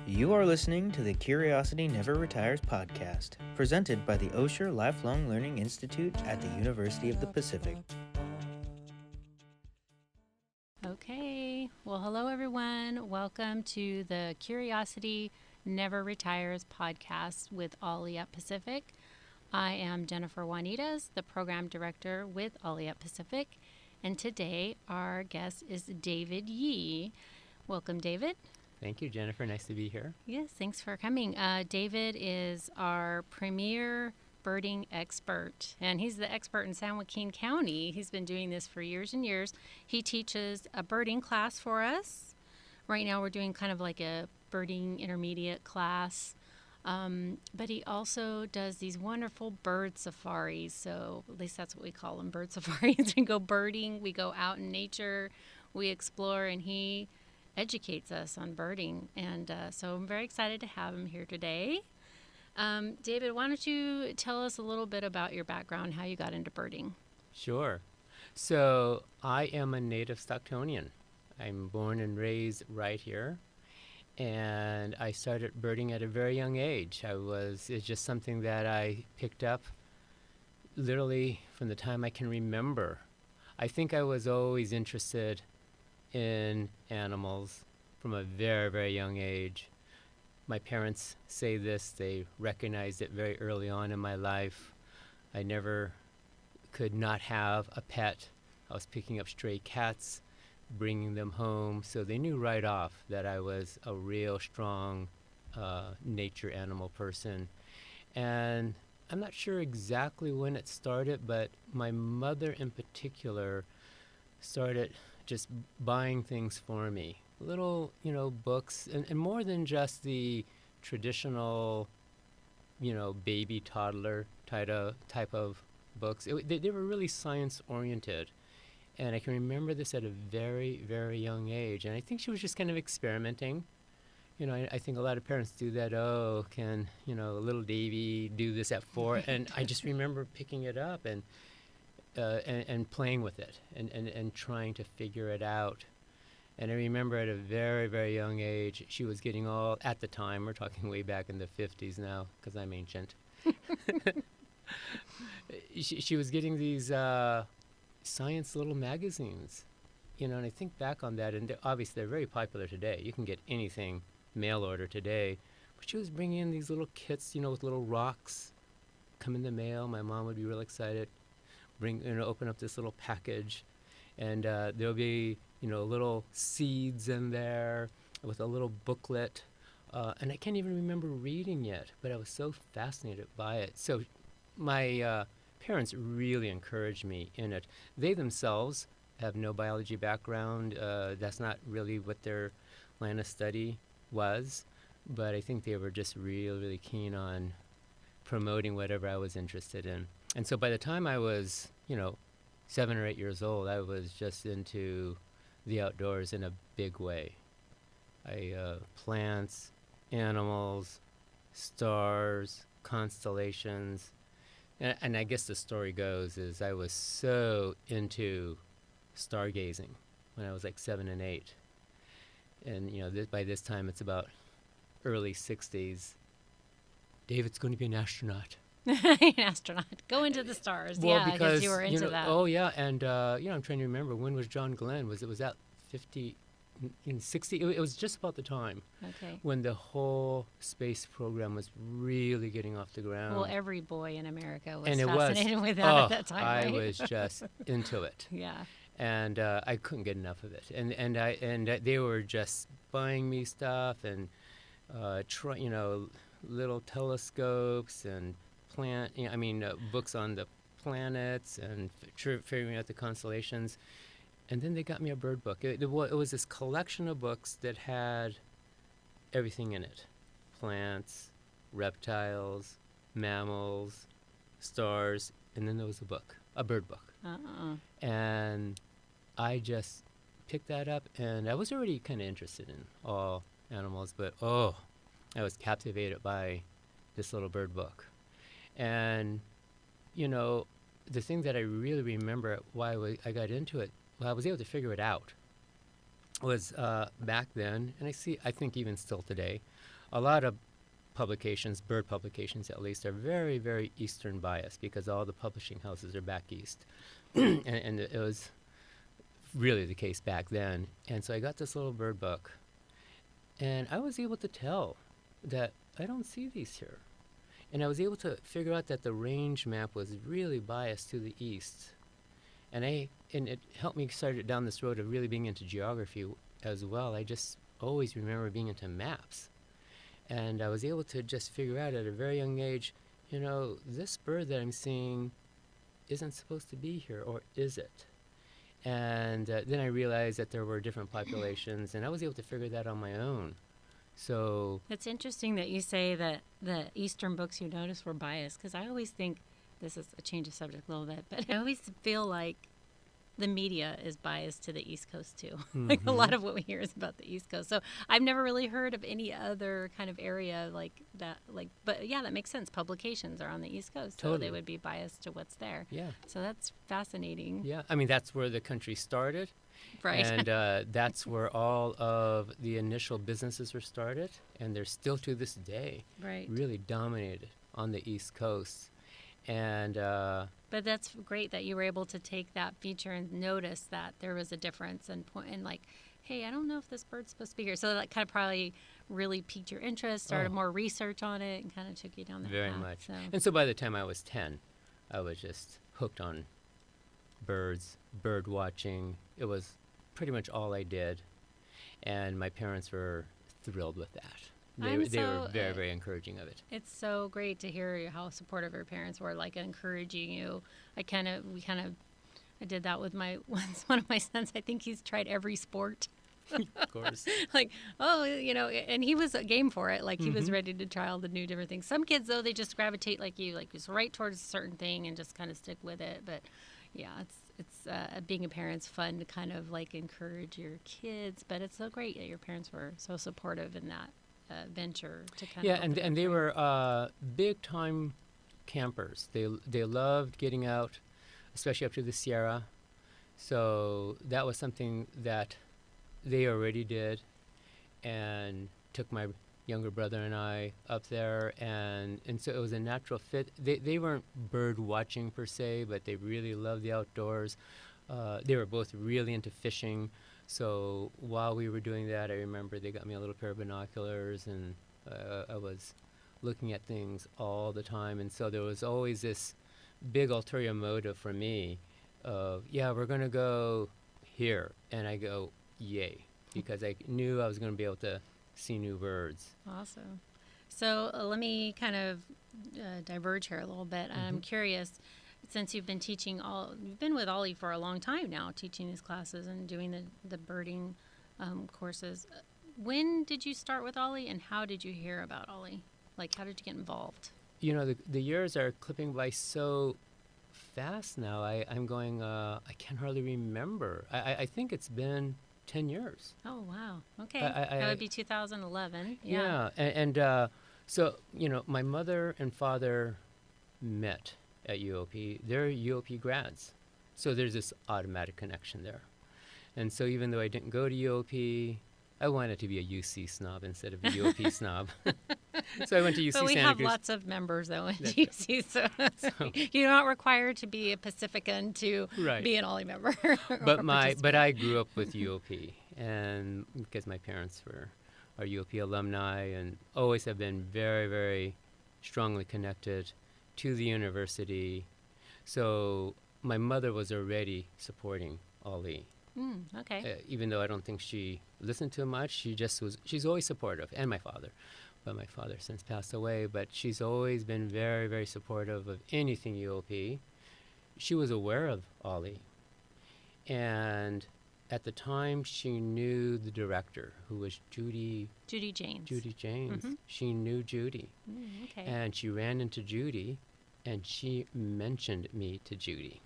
You are listening to the Curiosity Never Retires podcast, presented by the Osher Lifelong Learning Institute at the University of the Pacific. Okay, well, hello everyone. Welcome to the Curiosity Never Retires podcast with OLLI at Pacific. I am Jennifer Juanitas, the program director with OLLI at Pacific, and today our guest is David Yee. Welcome, David. Thank you, Jennifer. Nice to be here. Yes, thanks for coming. David is our premier birding expert, and he's the expert in San Joaquin County. He's been doing this for years and years. He teaches a birding class for us. Right now we're doing kind of like a birding intermediate class, but he also does these wonderful bird safaris. So at least that's what we call them, bird safaris. We go birding, we go out in nature, we explore, and he educates us on birding, and so I'm very excited to have him here today. David, why don't you tell us a little bit about your background, how you got into birding? Sure. So I am a native Stocktonian. I'm born and raised right here, and I started birding at a very young age. It's just something that I picked up literally from the time I can remember. I think I was always interested in animals from a very, very young age. My parents say this, they recognized it very early on in my life. I never could not have a pet. I was picking up stray cats, bringing them home, so they knew right off that I was a real strong nature animal person. And I'm not sure exactly when it started, but my mother in particular started just buying things for me, little, books, and more than just the traditional, baby toddler type of books. They were really science-oriented, and I can remember this at a very, very young age, and I think she was just kind of experimenting. I think a lot of parents do that. Oh, can, little Davy do this at 4? And I just remember picking it up and playing with it and trying to figure it out. And I remember at a very, very young age, she was getting at the time, we're talking way back in the 50s now, because I'm ancient. She was getting these science little magazines, and I think back on that, and obviously they're very popular today. You can get anything mail order today. But she was bringing in these little kits, with little rocks, come in the mail. My mom would be real excited. Open up this little package, and there'll be, little seeds in there with a little booklet, and I can't even remember reading yet, but I was so fascinated by it. So my parents really encouraged me in it. They themselves have no biology background. That's not really what their line of study was, but I think they were just really, really keen on promoting whatever I was interested in. And so by the time I was, 7 or 8 years old, I was just into the outdoors in a big way. Plants, animals, stars, constellations. And I guess the story goes is I was so into stargazing when I was like 7 and 8. And, by this time it's about early 60s. David's going to be an astronaut. An astronaut. Go into the stars. Well, yeah, because you were into that. Oh, yeah. And, I'm trying to remember, when was John Glenn? Was that 50, in 60? It was just about the time when the whole space program was really getting off the ground. Well, every boy in America was and fascinated with that at that time, right? I was just into it. Yeah. And I couldn't get enough of it. And they were just buying me stuff and, little telescopes and books on the planets and figuring out the constellations. And then they got me a bird book. It was this collection of books that had everything in it. Plants, reptiles, mammals, stars, and then there was a bird book. And I just picked that up, and I was already kind of interested in all animals, but I was captivated by this little bird book. And, the thing that I really remember why I got into it, I was able to figure it out, was back then, and I think even still today, a lot of publications, bird publications at least, are very, very Eastern biased because all the publishing houses are back east. and it was really the case back then. And so I got this little bird book, and I was able to tell that I don't see these here. And I was able to figure out that the range map was really biased to the east. And it helped me start down this road of really being into geography as well. I just always remember being into maps. And I was able to just figure out at a very young age, this bird that I'm seeing isn't supposed to be here, or is it? And then I realized that there were different populations, and I was able to figure that on my own. So it's interesting that you say that the Eastern books you noticed were biased, because I always think, this is a change of subject a little bit, but I always feel like the media is biased to the East Coast too. Like a lot of what we hear is about the East Coast. So I've never really heard of any other kind of area like that. But yeah, that makes sense. Publications are on the East Coast, so they would be biased to what's there. Yeah. So that's fascinating. Yeah, I mean, that's where the country started. Right. And that's where all of the initial businesses were started, and they're still to this day really dominated on the East Coast. And but that's great that you were able to take that feature and notice that there was a difference and like, hey, I don't know if this bird's supposed to be here. So that kind of probably really piqued your interest, started more research on it, and kind of took you down that very path. much. So. And so by the time I was 10, I was just hooked on birds, bird watching. It was pretty much all I did, and my parents were thrilled with that. They were very, very encouraging of it. It's so great to hear how supportive your parents were, like encouraging you. I did that with one of my sons. I think he's tried every sport. Of course. Like, and he was game for it. Like he was ready to try all the new different things. Some kids though, they just gravitate like you, like just right towards a certain thing and just kind of stick with it. But yeah, it's being a parent's fun to kind of like encourage your kids. But it's so great that your parents were so supportive in that venture to kind of and they were big time campers. They loved getting out, especially up to the Sierra. So that was something that they already did, and took my younger brother and I up there, and so it was a natural fit. They weren't bird watching per se, but they really loved the outdoors. They were both really into fishing. So while we were doing that, I remember they got me a little pair of binoculars, and I was looking at things all the time. And so there was always this big ulterior motive for me of, we're going to go here. And I go, yay, because I knew I was going to be able to see new birds. Awesome. So let me kind of diverge here a little bit. I'm curious. Since you've been you've been with OLLI for a long time now, teaching these classes and doing the birding courses. When did you start with OLLI, and how did you hear about OLLI? Like, how did you get involved? The years are clipping by so fast now. I'm going, I can hardly remember. I think it's been 10 years. Oh, wow. Okay. That would be 2011. Yeah. So, my mother and father met at UOP. They're UOP grads. So there's this automatic connection there. And so even though I didn't go to UOP, I wanted to be a UC snob instead of a UOP snob. So I went to UC Santa Cruz. But we have lots of members, though, in UC, so you're not required to be a Pacifican to be an OLLI member. But I grew up with UOP, and because my parents are UOP alumni and always have been very, very strongly connected to the university. So my mother was already supporting OLLI. Okay. Even though I don't think she listened to much, she's always supportive, and my father. But my father since passed away, but she's always been very, very supportive of anything UOP. She was aware of OLLI. And at the time, she knew the director, who was Judy James. She knew Judy. Okay. And she ran into Judy, and she mentioned me to Judy.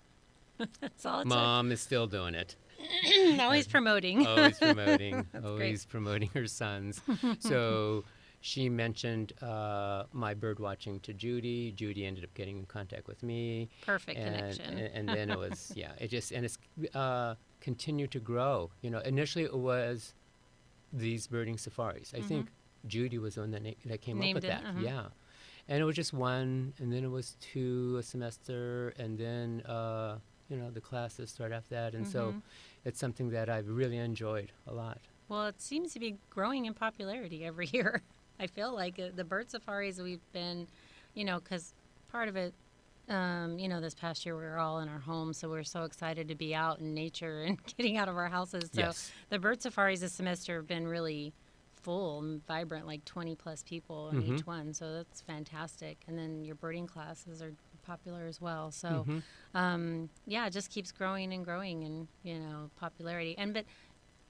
That's all it Mom is still doing it. Always promoting. Always promoting. Always promoting her sons. So she mentioned my bird watching to Judy. Judy ended up getting in contact with me. Perfect connection. And then it was, it's continued to grow. Initially it was these birding safaris. I think Judy was the one that came up Named with it, that. uh-huh. Yeah. And it was just one, and then it was two a semester, and then, the classes start after that. And so it's something that I've really enjoyed a lot. Well, it seems to be growing in popularity every year. I feel like the bird safaris we've been, because part of it, this past year we were all in our homes, so we're so excited to be out in nature and getting out of our houses. So Yes. the bird safaris this semester have been really full and vibrant, like 20 plus people in each one. So that's fantastic. And then your birding classes are popular as well. So, it just keeps growing and growing in, popularity. But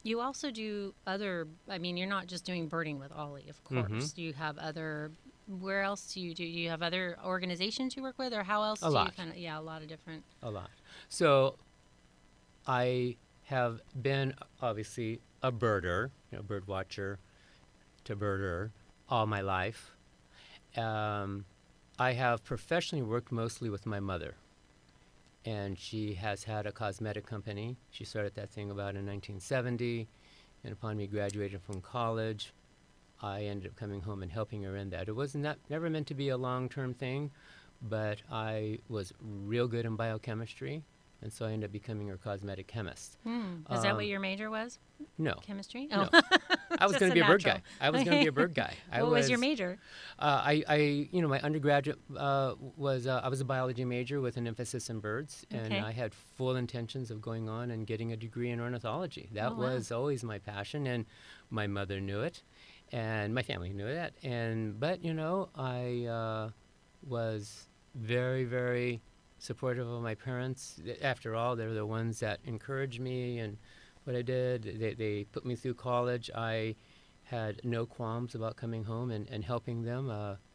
you also do you're not just doing birding with OLLI, of course. Do you have where else do you have other organizations you work with, or how else A do lot. you a lot of different. A lot. So I have been obviously a birder, bird watcher to birder all my life. I have professionally worked mostly with my mother, and she has had a cosmetic company. She started that thing about in 1970, and upon me graduating from college, I ended up coming home and helping her in that. It was never meant to be a long-term thing, but I was real good in biochemistry, and so I ended up becoming her cosmetic chemist. Is that what your major was? No. Chemistry? No. Oh. I was Just going to a be a bird natural. guy. I was going to be a bird guy. What was your major? My undergraduate I was a biology major with an emphasis in birds, and Okay. I had full intentions of going on and getting a degree in ornithology. That Oh, wow. was always my passion, and my mother knew it, and my family knew that. But I was very, very supportive of my parents. After all, they're the ones that encouraged me and what I did. They put me through college. I had no qualms about coming home and helping them.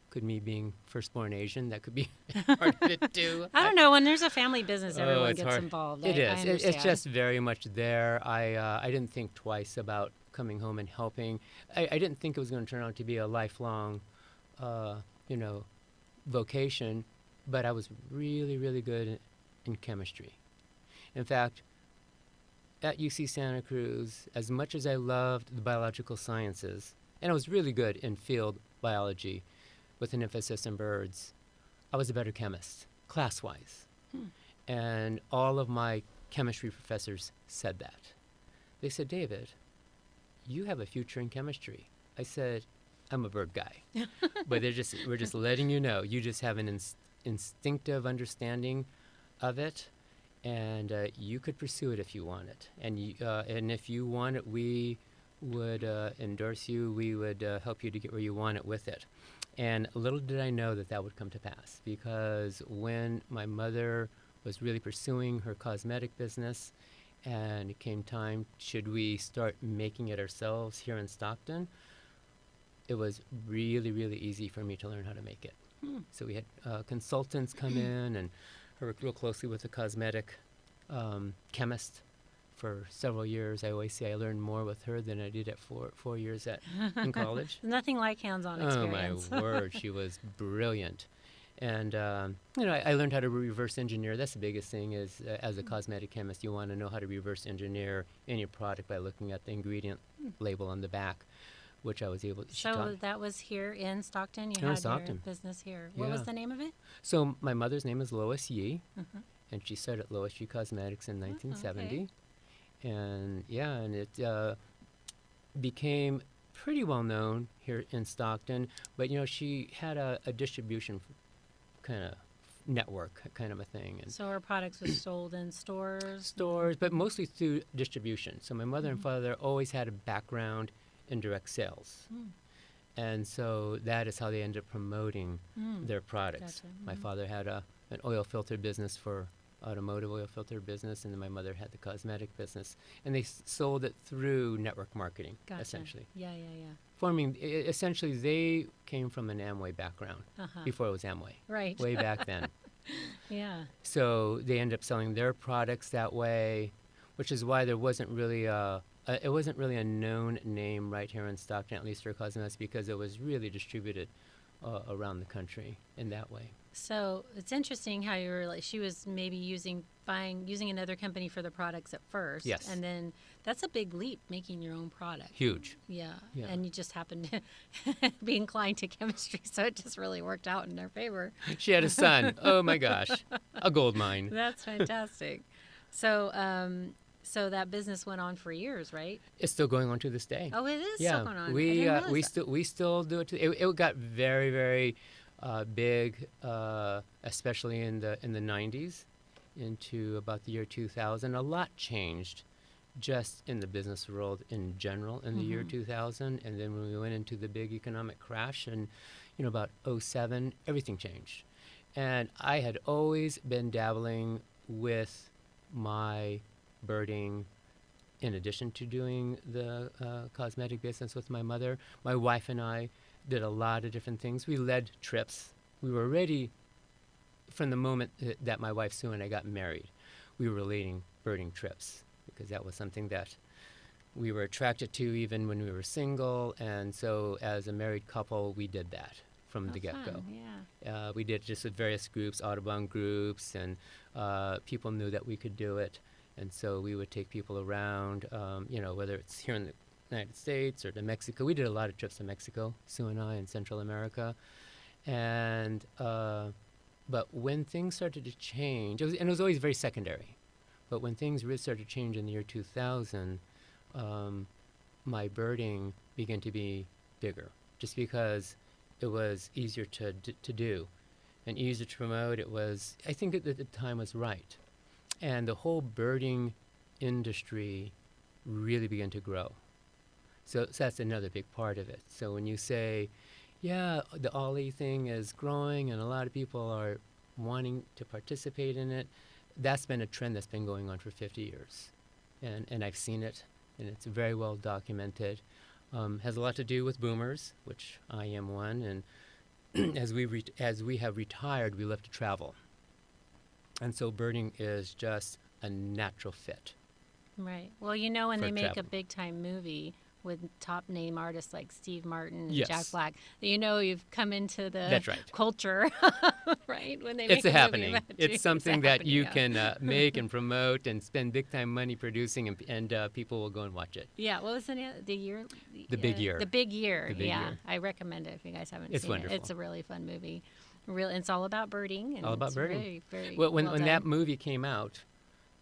Could me being firstborn Asian, that could be part of it too. I don't know. When there's a family business, Oh, everyone it's gets hard. involved. It is. I understand. It's just very much there. I didn't think twice about coming home and helping. I didn't think it was going to turn out to be a lifelong, vocation, but I was really, really good in chemistry. In fact, at UC Santa Cruz, as much as I loved the biological sciences, and I was really good in field biology with an emphasis in birds, I was a better chemist, class-wise. And all of my chemistry professors said that. They said, David, you have a future in chemistry. I said, I'm a bird guy. But we're just letting you know, you just have an instinctive understanding of it, and you could pursue it if you want it. And if you want it, we would endorse you. We would help you to get where you want it with it. And little did I know that would come to pass, because when my mother was really pursuing her cosmetic business, and it came time, should we start making it ourselves here in Stockton, it was really, really easy for me to learn how to make it. So we had consultants come in, and I worked real closely with a cosmetic chemist for several years. I always say I learned more with her than I did at four years in college. Nothing like hands-on Oh, experience. my word. She was brilliant. And, I learned how to reverse engineer. That's the biggest thing is, as a cosmetic chemist, you want to know how to reverse engineer any product by looking at the ingredient label on the back, which I was able to. So that was here in Stockton? You Here in had Stockton. your business here. What was Yeah. the name of it? So my mother's name is Lois Yee, and she started Lois Yee Cosmetics in 1970. And it became pretty well known here in Stockton. But she had a distribution kind of network kind of a thing, and So our products were sold in stores? but mostly through distribution. So my mother and father always had a background in direct sales, and so that is how they ended up promoting their products. Gotcha. My father had an oil filter business for automotive oil filter business, and then my mother had the cosmetic business, and they sold it through network marketing, Gotcha. essentially. Yeah. Essentially, they came from an Amway background before it was Amway, Right. way back then. Yeah. So they ended up selling their products that way, which is why there wasn't really a known name right here in Stockton, at least for cosmetics, because it was really distributed around the country in that way. So it's interesting how you were like, she was maybe using another company for the products at first. Yes. And then that's a big leap, making your own product. Huge. Yeah. Yeah. And you just happened to be inclined to chemistry, so it just really worked out in their favor. She had a son. Oh my gosh, a gold mine. That's fantastic. So, so that business went on for years, right? It's still going on to this day. Oh, it is Yeah, still going on. I we didn't realize that. we still do it. It got very very big, especially in the 90s, into about the year 2000. A lot changed, just in the business world in general in the year 2000, and then when we went into the big economic crash, and about '07, everything changed. And I had always been dabbling with my birding in addition to doing the cosmetic business with my mother. My wife and I did a lot of different things. We led trips. We were ready from the moment that my wife Sue and I got married. We were leading birding trips because that was something that we were attracted to even when we were single. And so as a married couple, we did that from the get-go. Fun, yeah. We did just with various groups, Audubon groups, and people knew that we could do it. And so we would take people around, whether it's here in the United States or to Mexico. We did a lot of trips to Mexico, Sue and I, in Central America. And but when things started to change, it was always very secondary, but when things really started to change in the year 2000, my birding began to be bigger, just because it was easier to do and easier to promote. I think at the time was right. And the whole birding industry really began to grow. So that's another big part of it. So when you say, yeah, the OLLI thing is growing and a lot of people are wanting to participate in it, that's been a trend that's been going on for 50 years. And I've seen it, and it's very well documented. Has a lot to do with boomers, which I am one, and as we have retired, we love to travel. And so birding is just a natural fit. Right. Well, when they make travel. a big-time movie with top-name artists like Steve Martin and Yes. Jack Black, you've come into the That's right. culture, right? When they make It's a a happening. movie about It's you. something a that happening, you yeah. can make and promote and spend big-time money producing, and people will go and watch it. Yeah, what was the name? The year? The Big Year. The Big Year. The Big yeah, Year. I recommend it if you guys haven't It's seen wonderful. it. It's a really fun movie. It's all about birding. And All about it's birding. Very, very Well, when well that done. movie came out,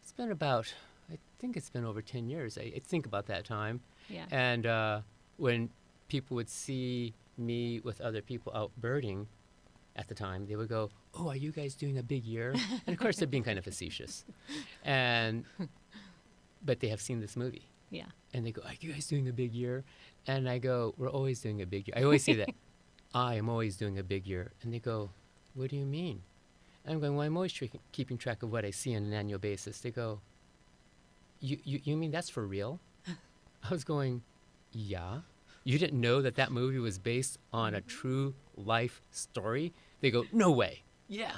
it's been about, I think it's been over 10 years. I think about that time. Yeah. And when people would see me with other people out birding at the time, they would go, "Oh, are you guys doing a big year?" And of course, they're being kind of facetious. But they have seen this movie. Yeah. And they go, "Are you guys doing a big year?" And I go, "We're always doing a big year." I always say that. I am always doing a big year. And they go, "What do you mean?" And I'm going, "Well, I'm always keeping track of what I see on an annual basis." They go, You mean that's for real?" I was going, "Yeah. You didn't know that movie was based on a true life story?" They go, "No way." "Yeah."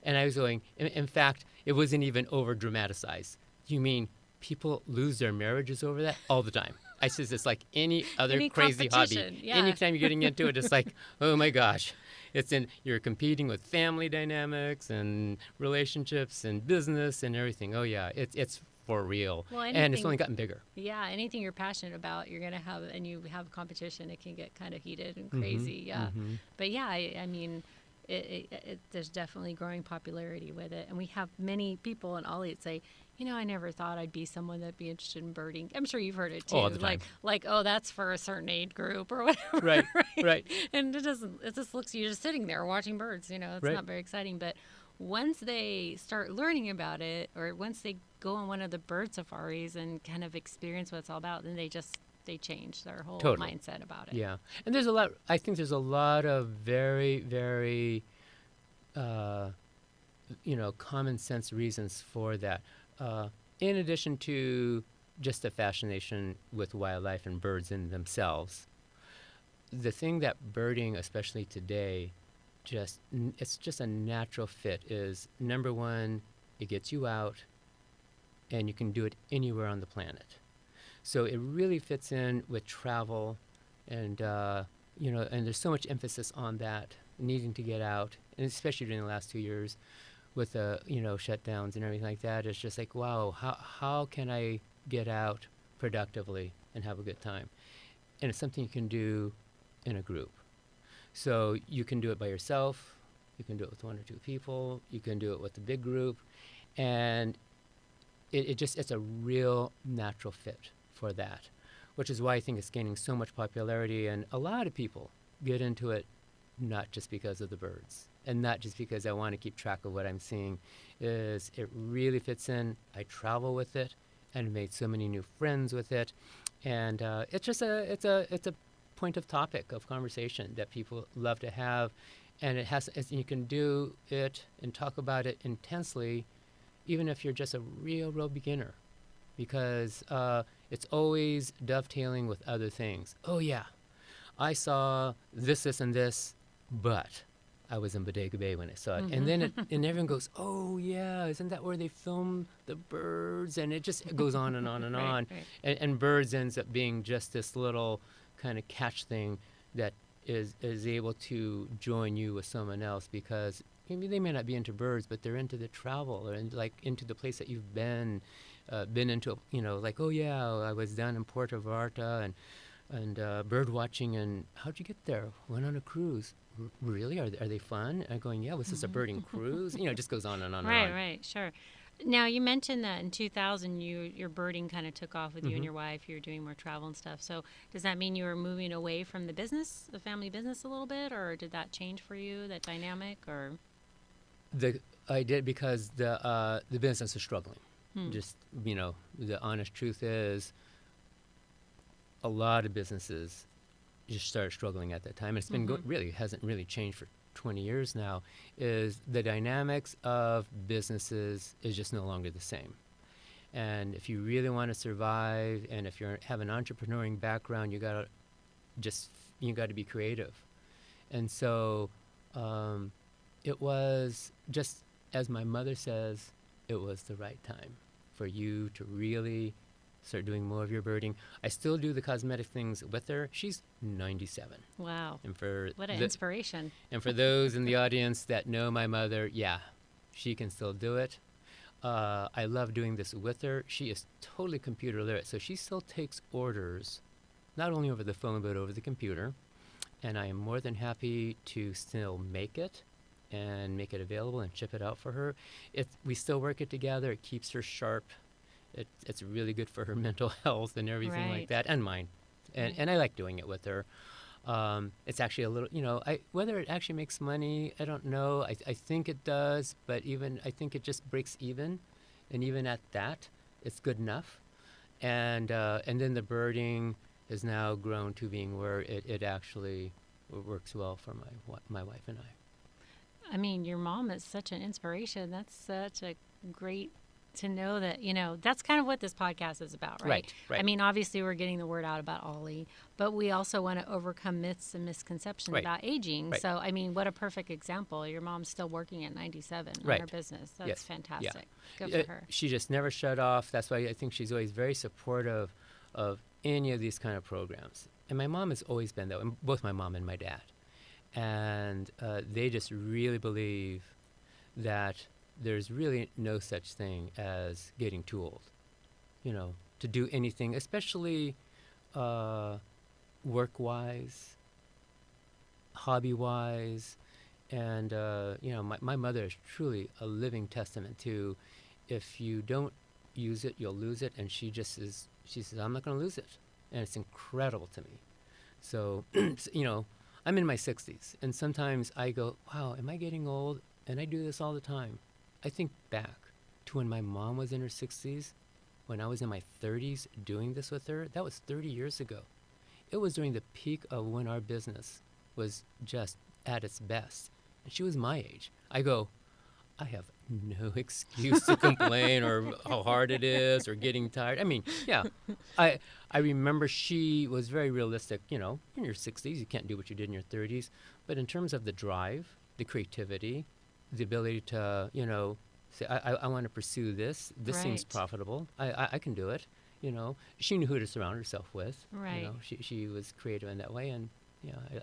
And I was going, in fact, it wasn't even over dramatized. "You mean people lose their marriages over that?" "All the time." I says, "It's like any other Any crazy hobby. competition, yeah. Anytime you're getting into it, it's like, oh my gosh. You're competing with family dynamics and relationships and business and everything. Oh yeah, it's for real." Well, And it's anything- only gotten bigger. Yeah, anything you're passionate about, you're gonna have, and you have competition. It can get kind of heated and crazy. Yeah, but yeah, I mean, there's definitely growing popularity with it, and we have many people in OLLI that say, I never thought I'd be someone that'd be interested in birding. I'm sure you've heard it too. All the time. Like, oh, that's for a certain age group or whatever. Right, right. And it just looks, you're just sitting there watching birds. It's Right. not very exciting. But once they start learning about it, or once they go on one of the bird safaris and kind of experience what it's all about, then they change their whole Totally. mindset about it. Yeah. And I think there's a lot of very, very, common sense reasons for that. In addition to just a fascination with wildlife and birds in themselves, the thing that birding, especially today, it's just a natural fit is, number one, it gets you out, and you can do it anywhere on the planet. So it really fits in with travel and and there's so much emphasis on that, needing to get out, and especially during the last 2 years with the, shutdowns and everything like that. It's just like, wow, how can I get out productively and have a good time? And it's something you can do in a group. So you can do it by yourself, you can do it with 1 or 2 people, you can do it with a big group, and it's a real natural fit for that, which is why I think it's gaining so much popularity. And a lot of people get into it not just because of the birds and not just because I want to keep track of what I'm seeing. Is it really fits in. I travel with it and made so many new friends with it, and it's just it's a point of topic of conversation that people love to have, and you can do it and talk about it intensely, even if you're just a real beginner, because it's always dovetailing with other things. Oh yeah, I saw this, and this, but I was in Bodega Bay when I saw it. And then and everyone goes, oh yeah, isn't that where they filmed the birds? And it just goes on and on and on. Right. And birds ends up being just this little kind of catch thing that is able to join you with someone else, because maybe they may not be into birds, but they're into the travel or into the place that you've been into, like, oh yeah, I was down in Puerto Vallarta and bird watching, and how'd you get there? Went on a cruise. Really? Are they fun? I'm going, yeah, was this a birding cruise? It just goes on and on and on. Right, sure. Now, you mentioned that in 2000, your birding kind of took off with you and your wife. You were doing more travel and stuff. So does that mean you were moving away from the family business a little bit, or did that change for you, that dynamic, or? I did, because the business is struggling. Just, the honest truth is a lot of businesses just started struggling at that time. And it's been really hasn't really changed for 20 years now. Is the dynamics of businesses is just no longer the same. And if you really want to survive, and if you have an entrepreneurial background, you got to be creative. And so it was, just as my mother says, it was the right time for you to really start doing more of your birding. I still do the cosmetic things with her. She's 97. Wow. And for what an inspiration. And for those in the audience that know my mother, yeah, she can still do it. I love doing this with her. She is totally computer literate, so she still takes orders, not only over the phone, but over the computer. And I am more than happy to still make it and make it available and ship it out for her. We still work it together. It keeps her sharp. It's really good for her mental health and everything like that, and mine. And I like doing it with her. It's actually a little, whether it actually makes money, I don't know. I think it does, but I think it just breaks even. And even at that, it's good enough. And then the birding has now grown to being where it actually works well for my wife and I. I mean, your mom is such an inspiration. That's such a great to know that, that's kind of what this podcast is about, right? Right. I mean, obviously we're getting the word out about OLLI, but we also want to overcome myths and misconceptions about aging. Right. So, I mean, what a perfect example. Your mom's still working at 97 on her business. That's fantastic. Yeah. Good for her. She just never shut off. That's why I think she's always very supportive of any of these kind of programs. And my mom has always been that way, both my mom and my dad. And they just really believe that there's really no such thing as getting too old, to do anything, especially work-wise, hobby-wise. And, my mother is truly a living testament to, if you don't use it, you'll lose it. And she says, I'm not going to lose it. And it's incredible to me. So, I'm in my 60s, and sometimes I go, wow, am I getting old? And I do this all the time. I think back to when my mom was in her 60s, when I was in my 30s doing this with her. That was 30 years ago. It was during the peak of when our business was just at its best. And she was my age. I go, I have no excuse to complain or how hard it is or getting tired. I mean, yeah, I remember she was very realistic. In your 60s, you can't do what you did in your 30s. But in terms of the drive, the creativity, the ability to, say, I want to pursue this. This seems profitable. I can do it. She knew who to surround herself with. Right. She was creative in that way. And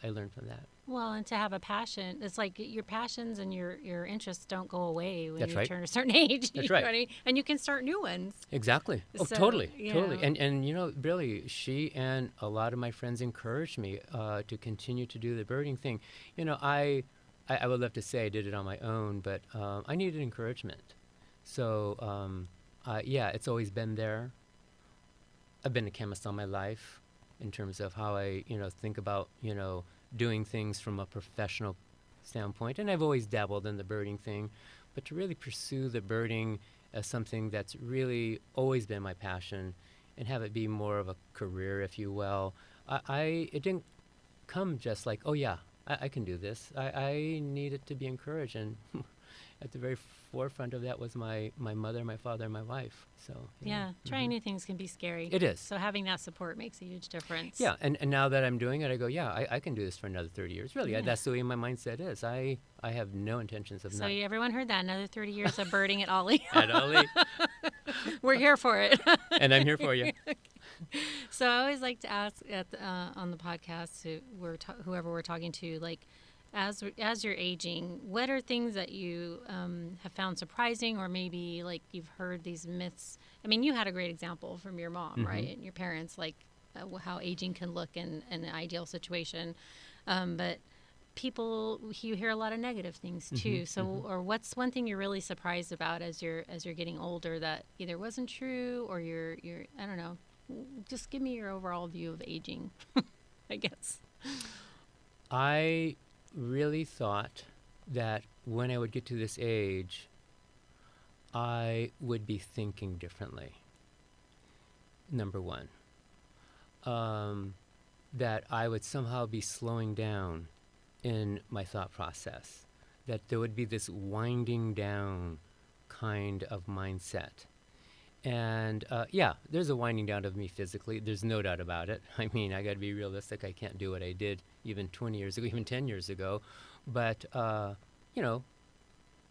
I learned from that. Well, and to have a passion, it's like your passions and your interests don't go away when That's you right. turn a certain age. That's You know right. what I mean? And you can start new ones. Exactly. Oh, So, totally, you totally. know. And really, she and a lot of my friends encouraged me to continue to do the birding thing. I would love to say I did it on my own, but I needed encouragement. So, yeah, it's always been there. I've been a chemist all my life in terms of how I, think about, doing things from a professional standpoint. And I've always dabbled in the birding thing. But to really pursue the birding as something that's really always been my passion and have it be more of a career, if you will, it didn't come just like, oh, yeah, I can do this. I needed to be encouraged. And at the very forefront of that was my mother, my father, and my wife. So Yeah, trying new things can be scary. It is. So having that support makes a huge difference. Yeah, and now that I'm doing it, I go, yeah, I can do this for another 30 years. Really, Yeah. that's the way my mindset is. I have no intentions of So not. everyone heard that. Another 30 years of birding at OLLI. At OLLI. We're here for it. And I'm here for you. So I always like to ask on the podcast whoever we're talking to, like, as you're aging, what are things that you have found surprising, or maybe like you've heard these myths? I mean, you had a great example from your mom, right, and your parents, like how aging can look in an ideal situation, but you hear a lot of negative things too. Or what's one thing you're really surprised about as you're getting older that either wasn't true, or you're I don't know. Just give me your overall view of aging, I guess. I really thought that when I would get to this age, I would be thinking differently. Number one, that I would somehow be slowing down in my thought process, that there would be this winding down kind of mindset. And yeah, there's a winding down of me physically. There's no doubt about it. I mean, I got to be realistic. I can't do what I did even 20 years ago, even 10 years ago. But,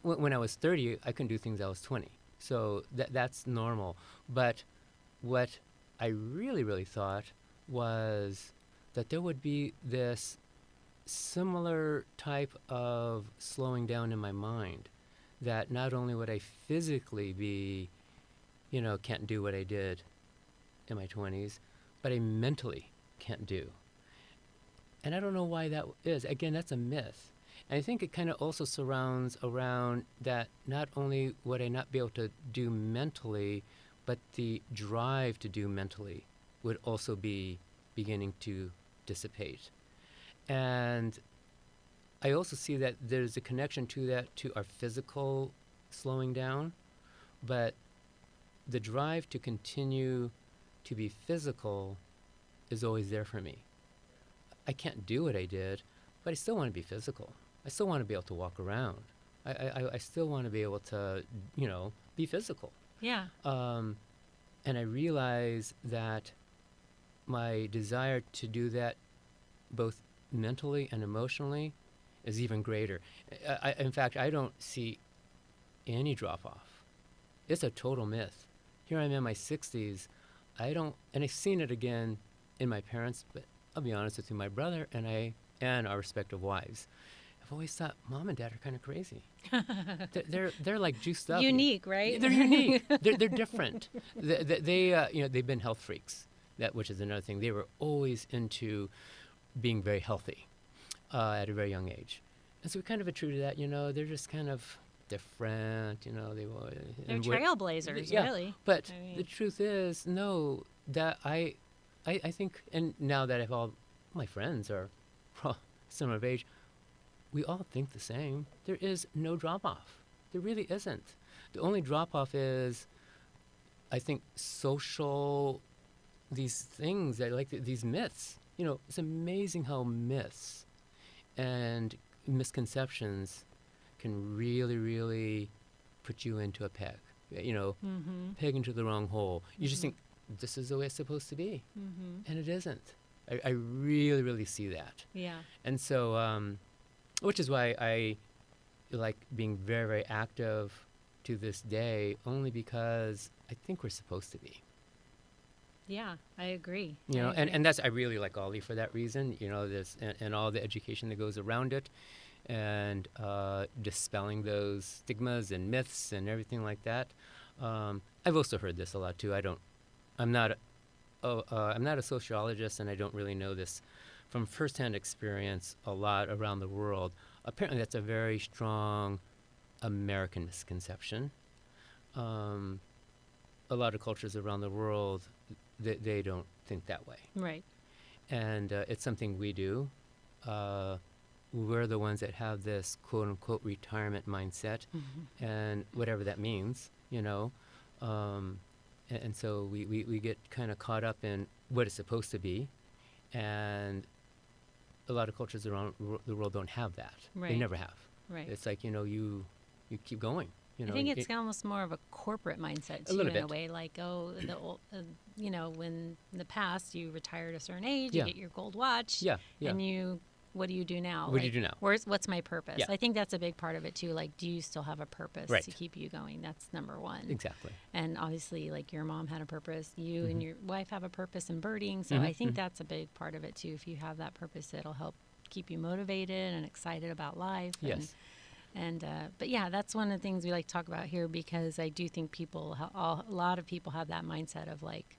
when I was 30, I couldn't do things I was 20. So that's normal. But what I really, really thought was that there would be this similar type of slowing down in my mind, that not only would I physically be can't do what I did in my 20s, but I mentally can't do. And I don't know why that is. Again, that's a myth. And I think it kind of also surrounds around that not only would I not be able to do mentally, but the drive to do mentally would also be beginning to dissipate. And I also see that there's a connection to that, to our physical slowing down, but the drive to continue to be physical is always there for me. I can't do what I did, but I still want to be physical. I still want to be able to walk around. I still want to be able to, be physical. Yeah. And I realize that my desire to do that both mentally and emotionally is even greater. In fact, I don't see any drop-off. It's a total myth. Here I'm in my 60s. And I've seen it again in my parents, but I'll be honest with you, my brother and our respective wives. I've always thought Mom and Dad are kind of crazy. they're like juiced up. Unique, right? They're unique. They're different. They've been health freaks. Which is another thing. They were always into being very healthy at a very young age, and so we kind of attribute that. They're just kind of different. They're trailblazers, yeah, really. But the truth is, no, that I think, and now that all my friends are similar age, we all think the same. There is no drop-off. There really isn't. The only drop-off is, I think, social, these things that these myths. It's amazing how myths and misconceptions can really, really put you into a peg. Peg into the wrong hole. You just think, this is the way it's supposed to be. And it isn't. I really, really see that. Yeah. And so, which is why I like being very, very active to this day, only because I think we're supposed to be. Yeah, I agree. You I know, agree. and that's, I really like OLLI for that reason. You know, this and all the education that goes around it, and dispelling those stigmas and myths and everything like that. I've also heard this a lot too. I'm not, I'm not a sociologist, and I don't really know this from firsthand experience a lot around the world. Apparently, that's a very strong American misconception. A lot of cultures around the world, they don't think that way. Right. And it's something we do. We're the ones that have this quote-unquote retirement mindset, and whatever that means, you know. And so we get kind of caught up in what it's supposed to be, and a lot of cultures around the world don't have that. Right. They never have. Right. It's like, you know, you keep going. You know, I think it's almost more of a corporate mindset too, little in a bit. way. Like, oh, the old, you know, when in the past you retired at a certain age, Yeah. you get your gold watch, Yeah, yeah. and what do you do now? What do you do now? What's my purpose? Yeah. I think that's a big part of it too. Like, do you still have a purpose Right. to keep you going? That's number one. Exactly. And obviously, like, your mom had a purpose, you Mm-hmm. and your wife have a purpose in birding. So I think that's a big part of it too. If you have that purpose, it'll help keep you motivated and excited about life. Yes. But yeah, that's one of the things we like to talk about here, because I do think a lot of people have that mindset of like,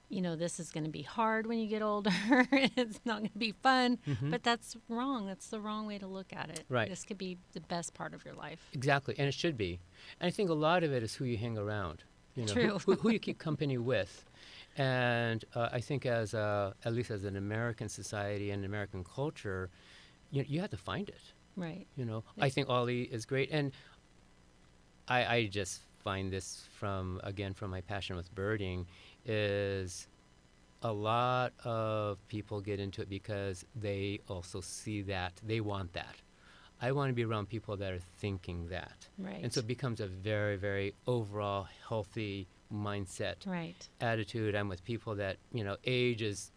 you know, this is going to be hard when you get older. It's not going to be fun, but that's wrong. That's the wrong way to look at it. Right. This could be the best part of your life. Exactly, and it should be. And I think a lot of it is who you hang around. You know, True. who you keep company with. And I think at least as an American society and American culture, you have to find it. Right. You know, I think OLLI is great, and I just find this from my passion with birding, is a lot of people get into it because they also see that, they want that. I want to be around people that are thinking that. Right. And so it becomes a very, very overall healthy mindset, Right. attitude. I'm with people that, you know, age is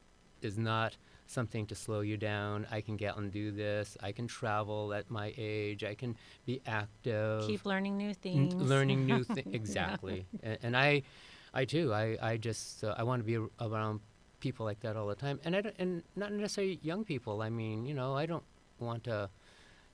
not something to slow you down. I can get out and do this. I can travel at my age. I can be active. Keep learning new things. Learning new things. Exactly. And I too. I just I want to be around people like that all the time. And not necessarily young people. I mean, you know, I don't want to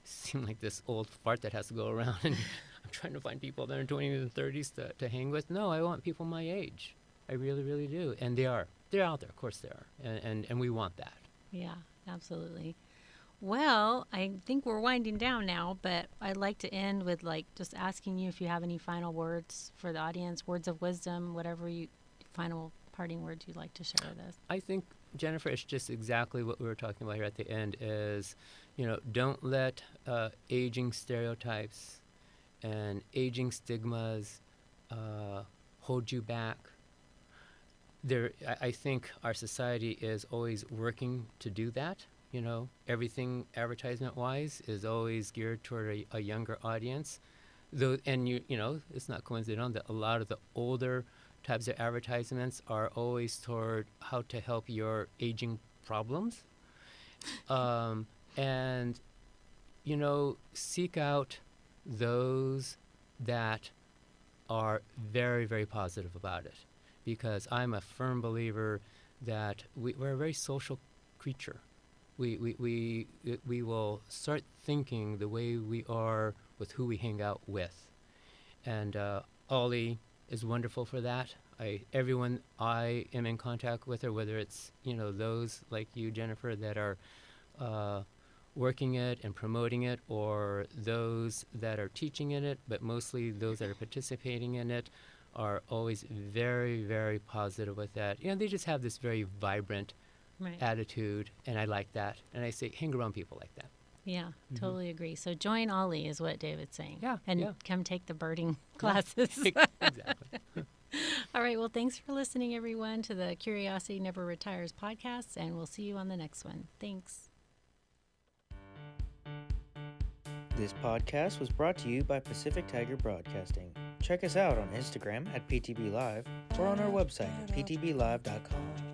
seem like this old fart that has to go around and I'm trying to find people that are in 20s and 30s to hang with. No, I want people my age. I really, really do. And they are. They're out there. Of course they are. And we want that. Yeah, absolutely. Well, I think we're winding down now, but I'd like to end with like just asking you if you have any final words for the audience, words of wisdom, whatever final parting words you'd like to share with us. I think, Jennifer, it's just exactly what we were talking about here at the end is, you know, don't let aging stereotypes and aging stigmas hold you back. I think our society is always working to do that. You know, everything advertisement-wise is always geared toward a younger audience. Though, and you know, it's not coincidental that a lot of the older types of advertisements are always toward how to help your aging problems. And, you know, seek out those that are very, very positive about it. Because I'm a firm believer that we're a very social creature. We will start thinking the way we are with who we hang out with. And OLLI is wonderful for that. Everyone I am in contact with, or whether it's, you know, those like you, Jennifer, that are working it and promoting it, or those that are teaching in it, but mostly those that are participating in it, are always very, very positive with that. You know, they just have this very vibrant attitude, and I like that. And I say, hang around people like that. Yeah, totally agree. So join OLLI is what David's saying. Yeah, and yeah. come take the birding classes. Exactly. All right, well, thanks for listening, everyone, to the Curiosity Never Retires podcast, and we'll see you on the next one. Thanks. This podcast was brought to you by Pacific Tiger Broadcasting. Check us out on Instagram at PTB Live or on our website at ptblive.com.